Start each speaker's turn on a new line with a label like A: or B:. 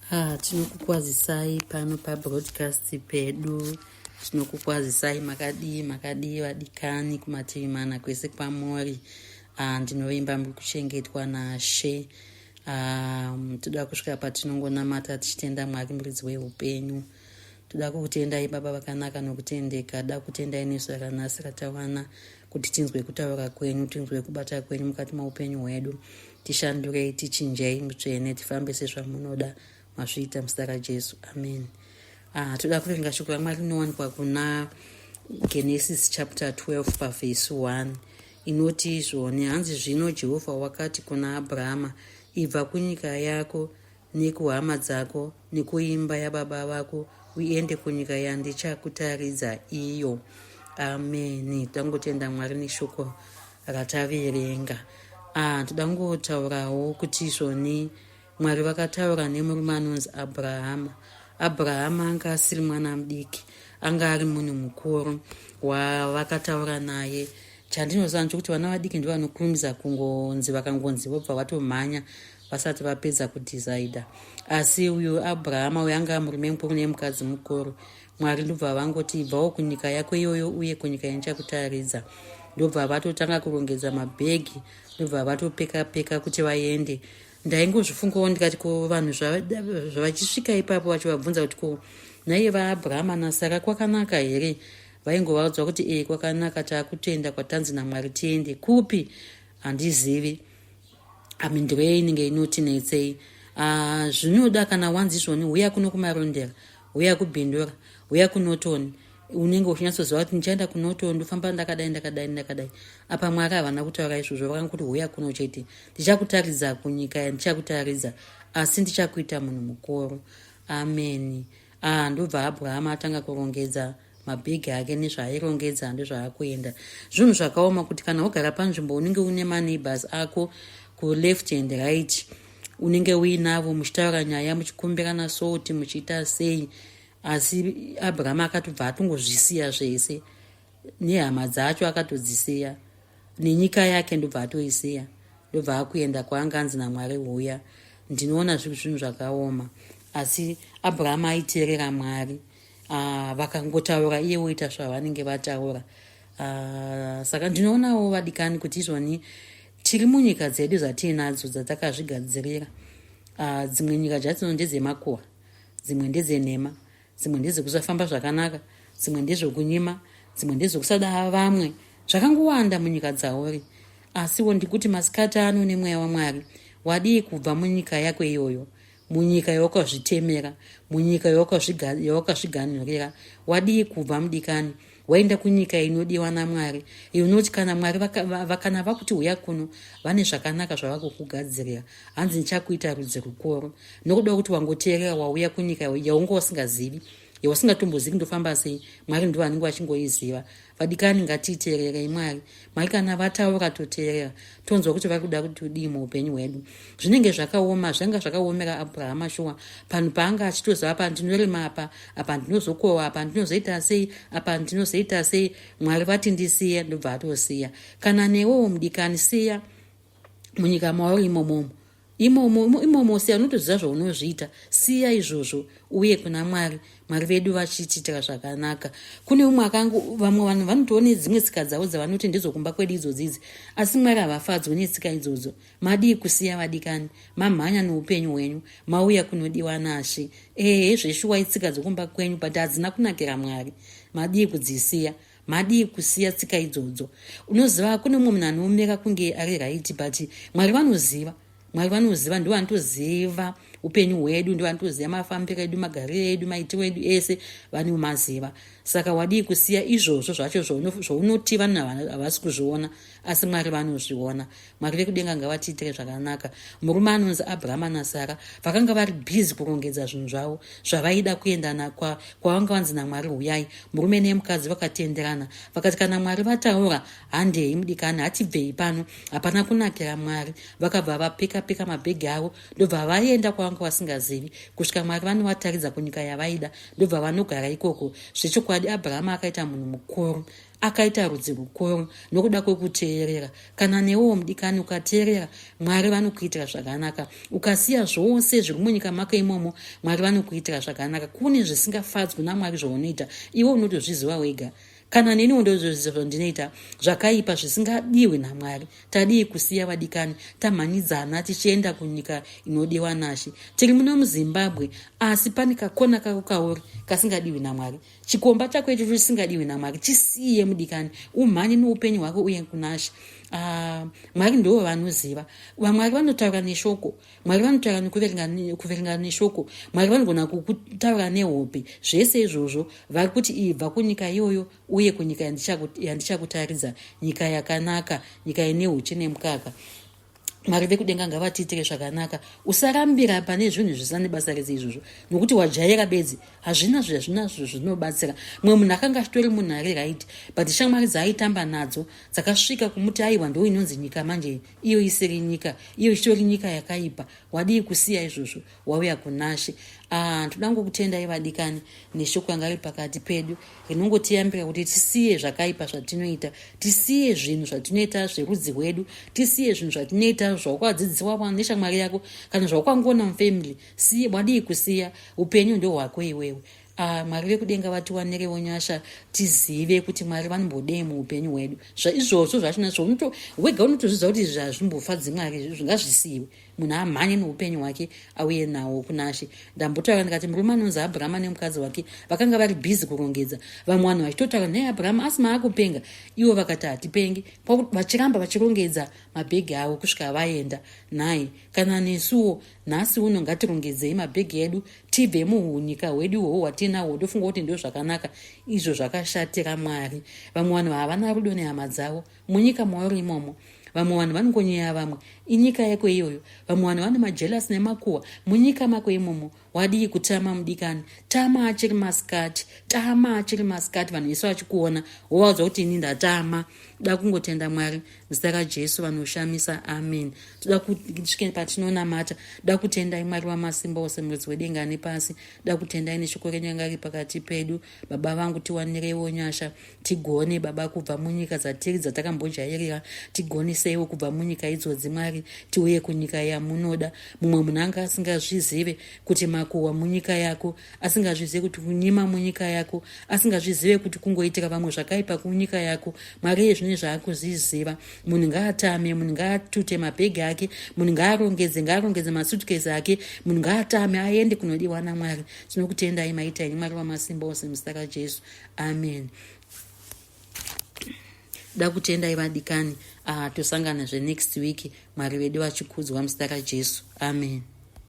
A: Tinokukwazisai pano pabroadcast pedu. Tinokukwazisai makadii vadikani kumativi mana kwese kwamuri. Ndinovimba muri kuchengetwa naShe. Toda kusvika patinongonamata tichitenda Mwari muridzi weupenyu. Toda kukutendai Baba vakanaka nokutendeka. Toda kutendai nesu rakanasi ratawana kuti tinzwe kutaura kwenyu, tinzwe kubata kwenyu mukati maupenyu hwedu. Tishandurei, tichinjei mutsvene, tifambe sezvamunoda. Mazviita muzita raJesu, amen. Toda kuverenga shoko raMwari rinowanikwa kuna Genesis chapter 12 pavhesi 1 inoti zvone, hanzi zvino Jehovha wakati kuna Abhurahama, ibva kunyika yako nekuhama dzako nekuimba yababa vako uende kunyika yandichakutaridza iyo. Amen. Tangotenda Mwari neshoko rataverenga. Toda ngotaurawo kuti zvoni Mwari vakataura nemurume anonzi Abhurahama. Abhurahama anga asiri mwana mudiki, anga ari munhu mukuru wavakataura naye. Chandinoziva nchokuti vana vadiki ndivo vanokurumidza kungonzi, vakangonzi vobva vatomhanya vasati vapedza kudhisaidha. Asi uyu Abhurahama uyu anga murume mukuru nemukadzi mukuru. Mwari ndobva vangoti ibvawo kunyika yako iyoyo uye kunyika yandichakutaridza. Ndobva vatotanga kurongedza mabhegi, ndobva vatopeka kuti vaende. Ndaingozvifungawo ndikati ko vanhu zvavachisvika ipapo vachivabvunza kuti ko naiye vaAbhurahama naSara kwakanaka here? Vaingovaudzwa kuti kwakanaka, taakutenda kwatanzi naMwari tiende. Kupi? Handizivi. Ndiro inenge inotinetsei. Zvinoda kana wanzi izvoni, uya kuno kumarondera, uya kubhindura, uya kunotoni. Unenge uchinyatsoziva kuti ndichaenda kunotoni, ndofamba ndakadai. Apa Mwari havana kutaura izvozvo, vakangokuti uya kuno chete, ndichakutaridza kunyika yandichakutaridza, asi ndichakuita munhu mukuru. Amen. Ndobva Abhurahama atanga kurongedza mabhegi ake nezvaairongedza ndozvaakuenda. Zvinhu zvakaoma kuti kana wagara panzvimbo unenge une maneighbors ako kuleft and right, unenge uinavo muchitaura nyaya, muchikumbirana soti, muchiita sei. Asi Abhurahama akatobva atongozvisiya zvese, nehama dzacho akatodzisiya, nenyika yake ndobva atoisiya, ndobva akuenda kwaanganzi naMwari uya. Ndinoona zviri zvinhu zvakaoma, asi Abhurahama aiteerera Mwari. Vakangotaura iye woita zvavanenge vataura. Saka ndinoonawo vadikani kuti izvoni tiri munyika dzedu dzatiinadzo dzatakazvigadzirira. Dzimwe nyika dzacho ndedzemakuhwa, dzimwe ndedzenhema, dzimwe ndedzekusafamba zvakanaka, dzimwe ndezvokunyima, dzimwe ndedzekusada vamwe. Zvakangowanda munyika dzauri. Asiwo ndikuti masikati ano nemweya waMwari wadii kubva munyika yako iyoyo, munyika yawakazvitemera, munyika yawakazviganhurira, wadii kubva mudikani waenda kunyika inodiwa naMwari. Inoti kana Mwari vakana vakuti uya kuno, vane zvakanaka zvavakukugadzirira. Hanzi ndichakuita rudzi rukuru. Nokuda kuti wangoteerera wauya kunyika yaunga usingazivi, yausingatombozii ndofamba sei, Mwari ndiwo anenge achingoiziva. Vadikani ngatiteererei Mwari. Mwari kana vataura toteerera, tonzwa kuti vari kuda kuti udii muupenyu hwedu. Zvinenge zvakaoma, zvanga zvakaomera Abhurahama shuwa. Panhu paanga achitoziva apa ndinorema apa ndinozokohwa, apa ndinozoita sei, apa ndinozoita sei. Mwari vati ndisiya, ndobva atosiya. Kana newewo mudikani siya munyika mauri imomo siya, unotoziva zvaunozviita, siya izvozvo uye kuna Mwari. Mwari vedu vachitiitira zvakanaka. Kune vamwe vanhu vanotoone dzimwe tsika dzavo dzavanoti ndizokumba kwedu idzodzidzi, asi Mwari havafadzwi netsika idzodzo. Madii kusiya vadikani, mamhanya noupenyu hwenyu, mauya kunodiwa naShe. Zveshuwa itsika dzokumba kwenyu, but hadzina kunakira Mwari. Madii kudzisiya, madii kusiya tsika idzodzo. Unoziva kune mumwe munhu anoomera kunge ari right, but Mwari vanoziva. Mwari vanoziva, ndiwo anotoziva upenyu hwedu, ndiwo anotoziva mafambiro edu, magariro edu, maitiro edu ese vanomaziva. Saka wadii kusiya izvozvo zvacho zvaunoti vanhu havasi kuzviona, asi Mwari vanozviona. Mwari vekudenga ngavatiitire zvakanaka. Murume anonzi Abhurahama naSara vakanga vari bhizi kurongedza zvinhu zvavo zvavaida kuenda kwavanga vanzi naMwari uyai. Murume nemukadzi vakatenderana, vakati kana Mwari vataura handei mudikani, hatibvei pano, hapana kunakira Mwari. Vakabva vapeka vakapika mabhegi avo ndobva vaenda kwavanga vasingazivi kusvika Mwari vanovataridza kunyika yavaida ndobva vanogara ikoko. Zvechokwadi Abhurahama akaita munhu mukuru, akaita rudzi rukuru nokuda kwekuteerera. Kana newewo mudikani ukateerera, Mwari vanokuitira zvakanaka. Ukasiya zvose zviri munyika mako imomo, Mwari vanokuitira zvakanaka. Kune zvisingafadzwi naMwari zvaunoita, iwe unotozviziva wega. Kana neni ndozviziva zvandinoita zvakaipa zvisingadiwi naMwari, tadii kusiya vadikani tamhanyidzana tichienda kunyika inodiwa naShe. Tiri muno muZimbabwe, asi pane kakona kako kauri kasingadiwi naMwari. Chikomba chako icho chisingadiwi naMwari chisiye mudikani, umhanye noupenyu hwako uye kunaShe. Mwari ndivo vanoziva. Vamwari vanotaura neshoko, Mwari vanotaura nekuverenga neshoko, Mwari vanogona kukutaura nehope. Zvese izvozvo vari kuti ibva kunyika iyoyo uye kunyika yandichakutaridza, nyika yakanaka, nyika ine uchi nemukaka. Mwari vekudenga ngavatiitire zvakanaka. Usarambira pane zvinhu zvisina nebasa rese izvozvo, nokuti wajaira bedzi hazvina zvinobatsira. Mumwe munhu akanga achitori munhu ari right, but shamwari dzaaitamba nadzo dzakasvika kumuti aiwa ndo inonzi nyika manje iyo isiri nyika, iyo ichitori nyika yakaipa. Wadii kusiya izvozvo, wauya kunaShe. Toda ngokutendai vadikani neshoko yanga iri pakati pedu rinongotiyambira kuti tisiye zvakaipa zvatinoita, tisiye zvinhu zvatinoita zverudzi rwedu, tisiye zvinhu zvatinoita zvawakadzidziswa neshamwari yako kana zvawakangona mufamily. Wadii kusiya, upenyu ndo hwako iwewe. Mwari vekudenga vatiwanirewo nyasha tizive kuti Mwari vanombodei muupenyu hwedu. Izvozvo zvachinazvo wega unotozviziva kuti izvi hazvimbofadzi Mwari, zvingazvisiyiwe. Munhu amhanye noupenyu hwake auye nawo kunaShe. Ndambotaura ndikati murume anonzi Abhurahama nemukadzi wake vakanga vari bhizi kurongedza. Vamwe vanhu vachitotaura naye Abhurahama asi maakupenga, ivo vakati hatipengi, vachiramba vachirongedza mabhegi avo kusvika vaenda naye. Kana nesuwo nhasi uno ngatirongedzei mabhegi edu tibve muhunyika hwedu hwohwo hwatinahwo tofunga kuti ndo zvakanaka, izvo zvakashatira Mwari. Vamwe vanhu havana rudo nehama dzavo munyika mauri imomo. Vamwe vanhu vanongonyeya vamwe, inyika yako iyoyo. Vamwe vanhu vane majelasi nemakuhwa munyika mako imomo. Wadii kutama mudikani, tama achiri masikati, vanhu vese vachikuona wovaudza kuti ini ndatama. Toda kungotenda Mwari muzita raJesu vanoshamisa, amen. Toda kusvika patinonamata, toda kutendai Mwari wamasimba ose, muridzi wedenga nepasi. Toda kutendai neshoko renyu ranga riri pakati pedu. Baba vangu, tiwanirewo nyasha, tigone Baba kubva munyika dzatiri dzatakambojairira, tigoneseiwo kubva munyika idzodzi Mwari, tiuye kunyika yamunoda. Mumwe munhu anga asingazvizive kuti makuhwa munyika yako, asingazvizive kuti kunyima munyika yako, asingazvizive kuti kungoitira vamwe zvakaipa kunyika yako. Mwari yezvino zvaakuzviziva. Munhu ngaatame, munhu ngaatute mabhegi ake, munhu ngaarongedze masutkesi ake, munhu ngaatame aende kunodiwa naMwari. Tinokutendai maita Mwari wamasimba ose muzita raJesu, amen. Da kutendai vadikani, tosangana next week. Mwari vedu vachikudzwa muzita raJesu, amen.